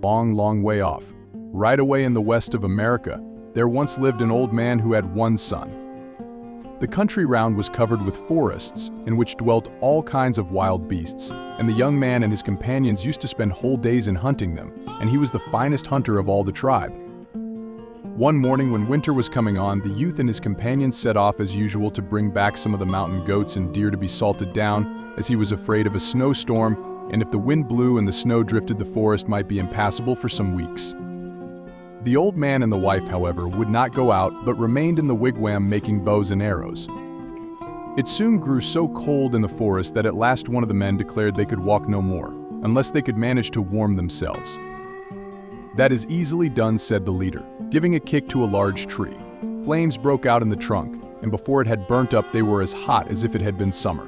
Long, long way off, right away in the west of America, there once lived an old man who had one son. The country round was covered with forests, in which dwelt all kinds of wild beasts, and the young man and his companions used to spend whole days in hunting them, and he was the finest hunter of all the tribe. One morning when winter was coming on, the youth and his companions set off as usual to bring back some of the mountain goats and deer to be salted down, as he was afraid of a snowstorm, and if the wind blew and the snow drifted, the forest might be impassable for some weeks. The old man and the wife, however, would not go out, but remained in the wigwam making bows and arrows. It soon grew so cold in the forest that at last one of the men declared they could walk no more, unless they could manage to warm themselves. "That is easily done," said the leader, giving a kick to a large tree. Flames broke out in the trunk, and before it had burnt up they were as hot as if it had been summer.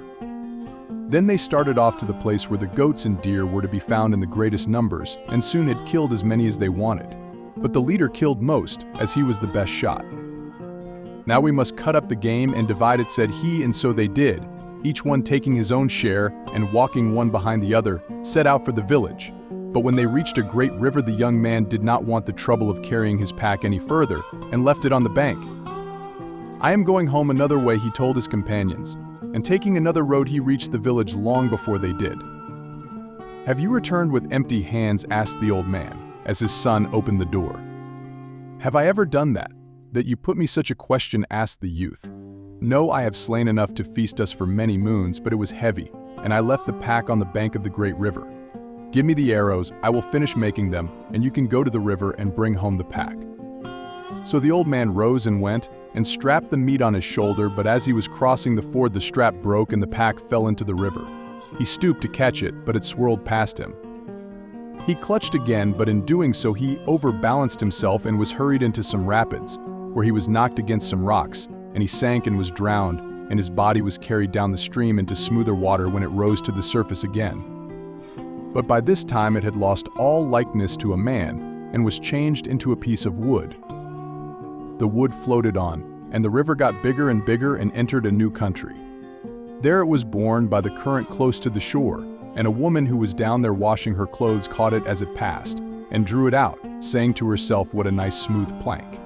Then they started off to the place where the goats and deer were to be found in the greatest numbers, and soon had killed as many as they wanted. But the leader killed most, as he was the best shot. "Now we must cut up the game and divide it," said he, and so they did, each one taking his own share, and walking one behind the other, set out for the village. But when they reached a great river, the young man did not want the trouble of carrying his pack any further, and left it on the bank. "I am going home another way," he told his companions, and taking another road he reached the village long before they did. "Have you returned with empty hands?" asked the old man, as his son opened the door. "Have I ever done that, that you put me such a question?" asked the youth. "No, I have slain enough to feast us for many moons, but it was heavy, and I left the pack on the bank of the great river. Give me the arrows, I will finish making them, and you can go to the river and bring home the pack." So the old man rose and went, and strapped the meat on his shoulder, but as he was crossing the ford the strap broke and the pack fell into the river. He stooped to catch it, but it swirled past him. He clutched again, but in doing so he overbalanced himself and was hurried into some rapids, where he was knocked against some rocks, and he sank and was drowned, and his body was carried down the stream into smoother water when it rose to the surface again. But by this time it had lost all likeness to a man, and was changed into a piece of wood. The wood floated on, and the river got bigger and bigger and entered a new country. There it was borne by the current close to the shore, and a woman who was down there washing her clothes caught it as it passed, and drew it out, saying to herself, "What a nice smooth plank.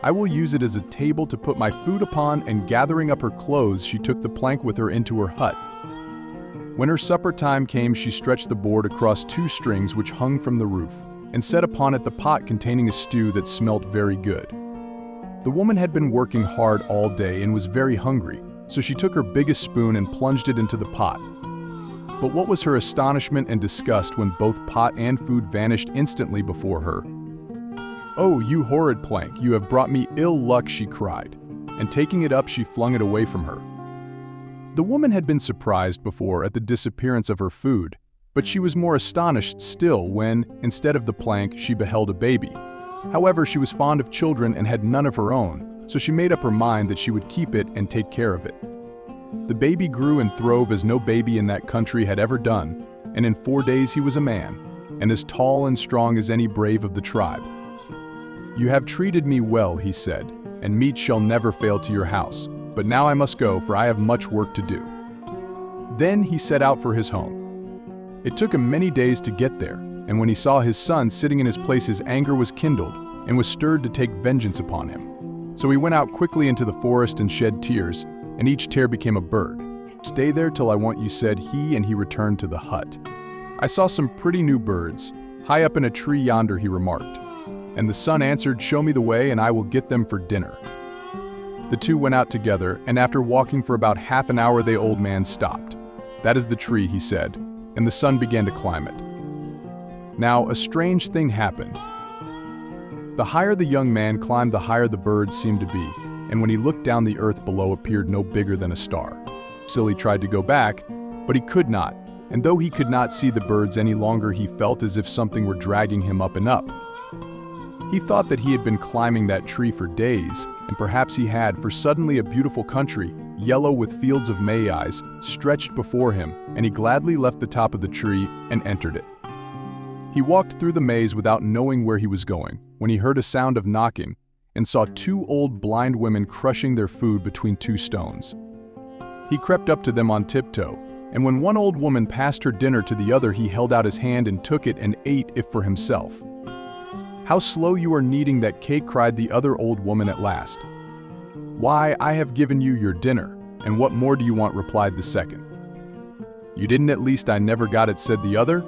I will use it as a table to put my food upon," and gathering up her clothes she took the plank with her into her hut. When her supper time came she stretched the board across 2 strings which hung from the roof, and set upon it the pot containing a stew that smelt very good. The woman had been working hard all day and was very hungry, so she took her biggest spoon and plunged it into the pot. But what was her astonishment and disgust when both pot and food vanished instantly before her. "Oh, you horrid plank, you have brought me ill luck," she cried, and taking it up she flung it away from her. The woman had been surprised before at the disappearance of her food, but she was more astonished still when, instead of the plank, she beheld a baby. However, she was fond of children and had none of her own, so she made up her mind that she would keep it and take care of it. The baby grew and throve as no baby in that country had ever done, and in 4 days he was a man, and as tall and strong as any brave of the tribe. "You have treated me well," he said, "and meat shall never fail to your house. But now I must go, for I have much work to do." Then he set out for his home. It took him many days to get there, and when he saw his son sitting in his place his anger was kindled, and was stirred to take vengeance upon him. So he went out quickly into the forest and shed tears, and each tear became a bird. "Stay there till I want you," said he, and he returned to the hut. "I saw some pretty new birds, high up in a tree yonder," he remarked. And the son answered, "Show me the way, and I will get them for dinner." The two went out together, and after walking for about half an hour the old man stopped. "That is the tree," he said, and the son began to climb it. Now a strange thing happened. The higher the young man climbed, the higher the birds seemed to be, and when he looked down the earth below appeared no bigger than a star. Silly tried to go back, but he could not, and though he could not see the birds any longer he felt as if something were dragging him up and up. He thought that he had been climbing that tree for days, and perhaps he had, for suddenly a beautiful country, yellow with fields of maize, stretched before him, and he gladly left the top of the tree and entered it. He walked through the maze without knowing where he was going, when he heard a sound of knocking, and saw 2 old blind women crushing their food between 2 stones. He crept up to them on tiptoe, And when one old woman passed her dinner to the other, he held out his hand and took it and ate it for himself. "How slow you are kneading that cake," cried the other old woman at last. "Why, I have given you your dinner, and what more do you want?" replied the second. "You didn't, at least I never got it," said the other.